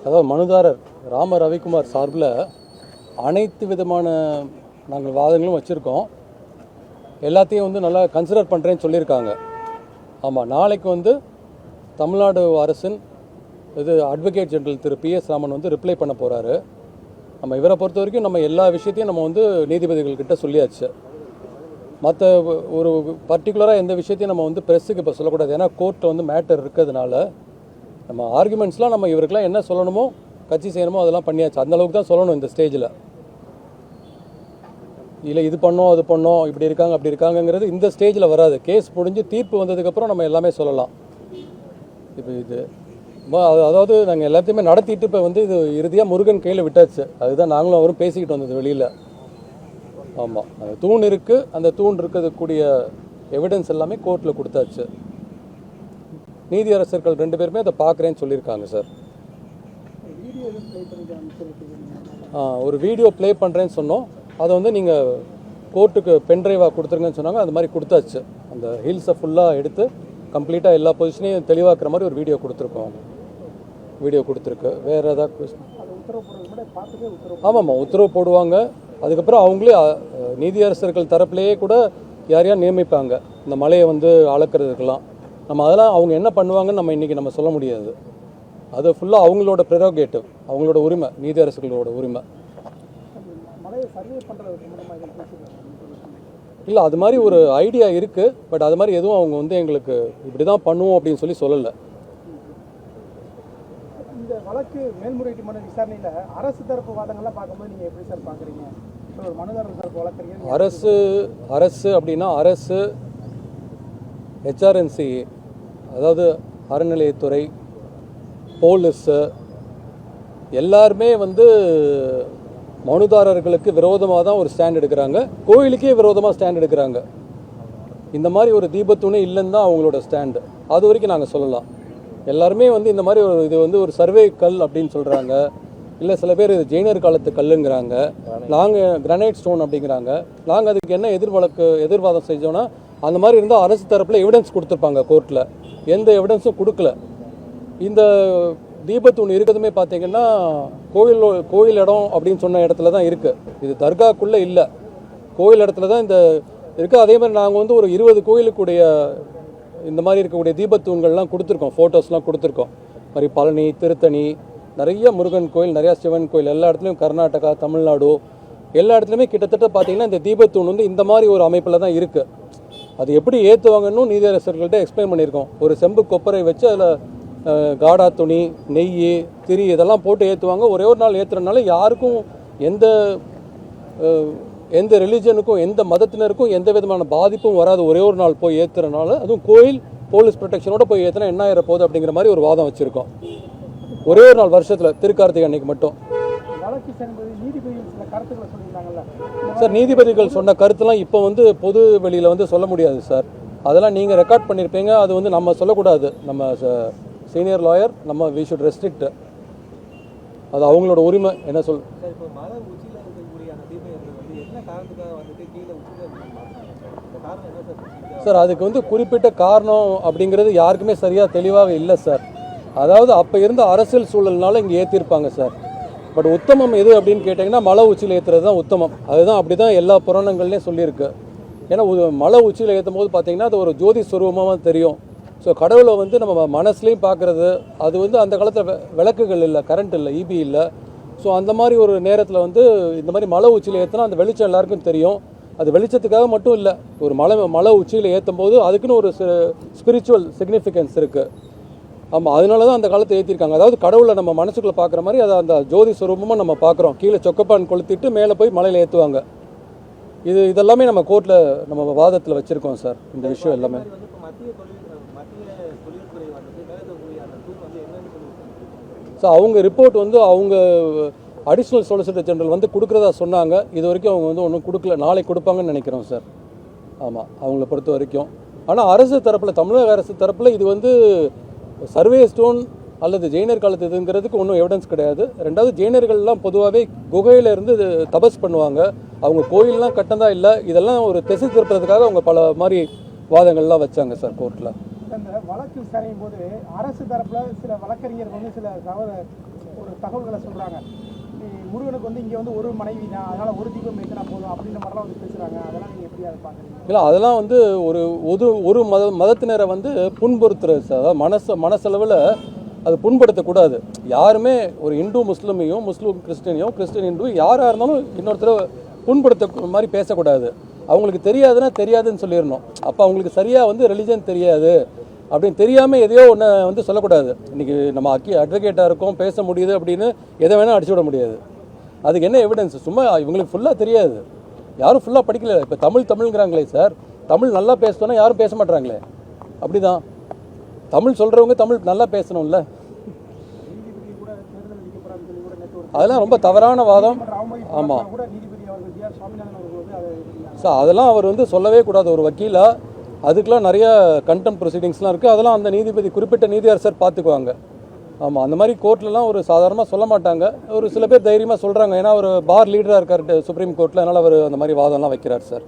அதாவது மனுதாரர் ராம ரவிக்குமார் சார்பில் அனைத்து விதமான நாங்கள் வாதங்களும் வச்சுருக்கோம். எல்லாத்தையும் வந்து நல்லா கன்சிடர் பண்ணுறேன்னு சொல்லியிருக்காங்க. ஆமாம், நாளைக்கு வந்து தமிழ்நாடு அரசின் அட்வொகேட் ஜெனரல் திரு PS ராமன் வந்து ரிப்ளை பண்ண போகிறாரு. நம்ம இவரை பொறுத்த வரைக்கும் நம்ம எல்லா விஷயத்தையும் நம்ம வந்து நீதிபதிகள்கிட்ட சொல்லியாச்சு. மற்ற ஒரு பர்டிகுலராக எந்த விஷயத்தையும் நம்ம வந்து ப்ரெஸ்ஸுக்கு இப்போ சொல்லக்கூடாது. ஏன்னா கோர்ட்டில் வந்து மேட்டர் இருக்கிறதுனால நம்ம ஆர்குமெண்ட்ஸ்லாம் நம்ம இவருக்கெல்லாம் என்ன சொல்லணுமோ கட்சி செய்யணுமோ அதெல்லாம் பண்ணியாச்சு. அந்தளவுக்கு தான் சொல்லணும் இந்த ஸ்டேஜில். இல்லை இது பண்ணோம் அது பண்ணோம் இப்படி இருக்காங்க அப்படி இருக்காங்கங்கிறது இந்த ஸ்டேஜில் வராது. கேஸ் முடிஞ்சு தீர்ப்பு வந்ததுக்கப்புறம் நம்ம எல்லாமே சொல்லலாம். இப்போ இது அதாவது நாங்கள் எல்லாத்தையுமே நடத்திட்டு இப்போ வந்து இது இறுதியாக முருகன் கையில் விட்டாச்சு. அதுதான் நாங்களும் அவரும் பேசிக்கிட்டு வந்தது வெளியில். ஆமாம், அந்த தூண் இருக்குது. அந்த தூண் இருக்கக்கூடிய எவிடன்ஸ் எல்லாமே கோர்ட்டில் கொடுத்தாச்சு. நீதியரசர்கள் 2 பேருமே அதை பார்க்குறேன்னு சொல்லியிருக்காங்க சார். ஒரு வீடியோ ப்ளே பண்ணுறேன்னு சொன்னோம். அதை வந்து நீங்கள் கோர்ட்டுக்கு பென்ட்ரைவாக கொடுத்துருங்கன்னு சொன்னாங்க. அது மாதிரி கொடுத்தாச்சு. அந்த ஹில்ஸை ஃபுல்லாக எடுத்து கம்ப்ளீட்டாக எல்லா பொசிஷனையும் தெளிவாக்குற மாதிரி ஒரு வீடியோ கொடுத்துருக்கோம். வீடியோ கொடுத்துருக்கு. வேறு ஏதாவது ஆமாம்மா, உத்தரவு போடுவாங்க. அதுக்கப்புறம் அவங்களே நீதியரசர்கள் தரப்புலேயே கூட யாரையா நியமிப்பாங்க இந்த மலையை வந்து அளக்கிறதுக்கெல்லாம். நம்ம அதெல்லாம் அவங்க என்ன பண்ணுவாங்கன்னு நம்ம இன்றைக்கி நம்ம சொல்ல முடியாது. அது ஃபுல்லாக அவங்களோட ப்ரெரோகேட்டிவ், அவங்களோட உரிமை, நீதியரசர்களோட உரிமை. இல்லை, அது மாதிரி ஒரு ஐடியா இருக்குது. பட் அது மாதிரி எதுவும் அவங்க வந்து எங்களுக்கு இப்படி தான் பண்ணுவோம் அப்படின்னு சொல்லலை. இந்த வழக்கு மேல்முறையீட்டு மனு விசாரணையில் அரசு தரப்பு வாதங்கள்லாம் பார்க்கும்போது நீங்கள் எப்படி சார் பார்க்குறீங்க? ஒரு மனுதாரர் தரப்பு வழக்கறிஞர் அரசு அப்படின்னா அரசு, HRNC அதாவது அறநிலையத்துறை, போலீஸு எல்லாருமே வந்து மனுதாரர்களுக்கு விரோதமாக தான் ஒரு ஸ்டாண்ட் எடுக்கிறாங்க. கோயிலுக்கே விரோதமாக ஸ்டாண்ட் எடுக்கிறாங்க. இந்த மாதிரி ஒரு தீபத்துணை இல்லைன்னு தான் அவங்களோட ஸ்டாண்டு. அது வரைக்கும் நாங்கள் சொல்லலாம். எல்லாருமே வந்து இந்த மாதிரி இது வந்து ஒரு சர்வே கல் அப்படின்னு சொல்கிறாங்க. இல்லை சில பேர் இது ஜெயினர் காலத்து கல்லுங்கிறாங்க. நாங்கள் கிரானைட் ஸ்டோன் அப்படிங்கிறாங்க. நாங்கள் அதுக்கு என்ன எதிர்வாதம் செஞ்சோன்னா, அந்த மாதிரி இருந்தால் அரசு தரப்பில் எவிடன்ஸ் கொடுத்துருப்பாங்க. கோர்ட்டில் எந்த எவிடன்ஸும் கொடுக்கல. இந்த தீபத்தூண் இருக்கிறதுமே பார்த்தீங்கன்னா கோயில் இடம் அப்படின்னு சொன்ன இடத்துல தான் இருக்குது. இது தர்காக்குள்ளே இல்லை, கோயில் இடத்துல தான் இந்த இருக்குது. அதே மாதிரி நாங்கள் வந்து ஒரு 20 கோயிலுக்குடைய இந்த மாதிரி இருக்கக்கூடிய தீபத்தூண்கள்லாம் கொடுத்துருக்கோம், ஃபோட்டோஸ்லாம் கொடுத்துருக்கோம். மாதிரி பழனி, திருத்தணி, நிறைய முருகன் கோயில், நிறையா சிவன் கோயில், எல்லா இடத்துலையும் கர்நாடகா, தமிழ்நாடு எல்லா இடத்துலையுமே கிட்டத்தட்ட பார்த்தீங்கன்னா இந்த தீபத்தூண் வந்து இந்த மாதிரி ஒரு அமைப்பில் தான் இருக்குது. அது எப்படி ஏற்றுவாங்கன்னு நீதியரசர்கள்ட்ட எக்ஸ்பிளைன் பண்ணியிருக்கோம். ஒரு செம்பு கொப்பரை வச்சு அதில் காடா துணி, நெய், திரி இதெல்லாம் போட்டு ஏற்றுவாங்க. ஒரே ஒரு நாள் ஏற்றுறதுனால யாருக்கும் எந்த ரிலீஜனுக்கும் எந்த மதத்தினருக்கும் எந்த விதமான பாதிப்பும் வராது. ஒரே ஒரு நாள் போய் ஏற்றுறதுனால, அதுவும் கோயில் போலீஸ் ப்ரொடெக்ஷனோட போய் ஏற்றினா என்ன ஆயிர போகுது அப்படிங்கிற மாதிரி ஒரு வாதம் வச்சுருக்கோம். ஒரே ஒரு நாள் வருஷத்தில் திருக்கார்த்திகை அன்னைக்கு மட்டும். சார், நீதிபதிகள் சொன்ன கருத்துலாம் இப்போ வந்து பொது வெளியில் வந்து சொல்ல முடியாது சார். அதெல்லாம் நீங்கள் ரெக்கார்ட் பண்ணியிருப்பீங்க. அது வந்து நம்ம சொல்லக்கூடாது. நம்ம சீனியர் லாயர், நம்ம வி ஷுட் ரெஸ்ட்ரிக்ட். அது அவங்களோட உரிமை. என்ன சொல் சார், அதுக்கு வந்து குறிப்பிட்ட காரணம் அப்படிங்கிறது யாருக்குமே சரியாக தெளிவாக இல்லை சார். அதாவது அப்போ இருந்த அரசியல் சூழல்னால இங்கே ஏற்றிருப்பாங்க சார். பட் உத்தமம் எது அப்படின்னு கேட்டிங்கன்னா மலை உச்சியில் ஏற்றுறது தான் உத்தமம். அதுதான் அப்படி தான் எல்லா புராணங்கள்லேயும் சொல்லியிருக்கு. ஏன்னா மலை உச்சியில் ஏற்றும் போது பார்த்திங்கன்னா அது ஒரு ஜோதி ஸ்வரூபமாக தெரியும். ஸோ கடவுளை வந்து நம்ம மனசுலேயும் பார்க்குறது. அது வந்து அந்த காலத்தில் விளக்குகள் இல்லை, கரண்ட் இல்லை, EB இல்லை. ஸோ அந்த மாதிரி ஒரு நேரத்தில் வந்து இந்த மாதிரி மலை உச்சியில் ஏற்றினா அந்த வெளிச்சம் எல்லாருக்கும் தெரியும். அது வெளிச்சத்துக்காக மட்டும் இல்லை, ஒரு மலை உச்சியில் ஏற்றும் போது அதுக்குன்னு ஒரு ஸ்பிரிச்சுவல் சிக்னிஃபிகன்ஸ் இருக்குது. ஆமாம், அதனால தான் அந்த காலத்தை ஏற்றிருக்காங்க. அதாவது கடவுளை நம்ம மனசுக்குள்ளே பார்க்குற மாதிரி அதை அந்த ஜோதி ஸ்வரூபமாக நம்ம பார்க்குறோம். கீழே சொக்கப்பான் கொளுத்திட்டு மேலே போய் மலையில் ஏற்றுவாங்க. இதெல்லாமே நம்ம கோர்ட்டில் நம்ம வாதத்தில் வச்சுருக்கோம் சார். இந்த விஷயம் எல்லாமே சார் அவங்க ரிப்போர்ட் வந்து அவங்க அடிஷ்னல் சொலிசிட்டர் ஜெனரல் வந்து கொடுக்குறதா சொன்னாங்க. இது வரைக்கும் அவங்க வந்து ஒன்றும் கொடுக்கல. நாளைக்கு கொடுப்பாங்கன்னு நினைக்கிறோம் சார். ஆமாம், அவங்கள பொறுத்த வரைக்கும். ஆனால் அரசு தரப்பில், தமிழக அரசு தரப்பில் இது வந்து சர்வே ஸ்டோன் அல்லது ஜெயினர் காலத்து இதுங்கிறதுக்கு ஒன்றும் எவிடன்ஸ் கிடையாது. ரெண்டாவது, ஜெயினர்கள்லாம் பொதுவாகவே குகையிலேருந்து தபஸ் பண்ணுவாங்க. அவங்க கோயிலெலாம் கட்டந்தா இல்லை. இதெல்லாம் ஒரு திசை திருப்புறதுக்காக அவங்க பல மாதிரி வாதங்கள்லாம் வச்சாங்க சார் கோர்ட்டில். அந்த வழக்கு விசாரிக்கும் போது அரசு தரப்பில் சில வழக்கறிஞர்கள் வந்து சில ஒரு தகவல்களை சொல்கிறாங்க. முருகனுக்கு வந்து இங்கே வந்து ஒரு மனைவி தான், அதனால் ஒரு தீபம் ஏற்றினா போதும் அப்படின்ற மாதிரிலாம் வந்து பேசுகிறாங்க. அதெல்லாம் நீங்கள் எப்படி அதை பார்க்குறீங்க? இல்லை, அதெல்லாம் வந்து ஒரு மதத்தினரை வந்து புண்படுத்துறது சார். அதாவது மனசளவில் அது புண்படுத்தக்கூடாது. யாருமே ஒரு இந்து முஸ்லீமையும், முஸ்லீம் கிறிஸ்டினையும், கிறிஸ்டின் இந்து யாராக இருந்தாலும் இன்னொருத்தர புண்படுத்த மாதிரி பேசக்கூடாது. அவங்களுக்கு தெரியாதுன்னா தெரியாதுன்னு சொல்லிடணும். அப்போ அவங்களுக்கு சரியாக வந்து ரிலிஜன் தெரியாது அப்படின்னு தெரியாமல் எதையோ ஒன்று வந்து சொல்லக்கூடாது. இன்றைக்கி நம்ம அட்வொகேட்டாக இருக்கோம், பேச முடியுது அப்படின்னு எதை வேணால் அடிச்சு விட முடியாது. அதுக்கு என்ன எவிடன்ஸ்? சும்மா இவங்களுக்கு ஃபுல்லாக தெரியாது, யாரும் ஃபுல்லாக படிக்கல. இப்போ தமிழ்ங்கிறாங்களே சார், தமிழ் நல்லா பேசணும்னா யாரும் பேச மாட்டாங்களே. அப்படி தான் தமிழ் சொல்கிறவங்க தமிழ் நல்லா பேசணும்ல. அதெல்லாம் ரொம்ப தவறான வாதம். ஆமாம் சார், அதெல்லாம் அவர் வந்து சொல்லவே கூடாது ஒரு வக்கீலா. அதுக்கெலாம் நிறைய கண்டெம்ட் ப்ரொசீடிங்ஸ்லாம் இருக்குது. அதெல்லாம் அந்த நீதிபதி, குறிப்பிட்ட நீதியரசர் பார்த்துக்குவாங்க. ஆமாம், அந்த மாதிரி கோர்ட்லலாம் ஒரு சாதாரணமாக சொல்ல மாட்டாங்க. ஒரு சில பேர் தைரியமாக சொல்கிறாங்க. ஏன்னா அவர் பார் லீடராக இருக்கார் சுப்ரீம் கோர்ட்டில், அதனால் அவர் அந்த மாதிரி வாதம்லாம் வைக்கிறார் சார்.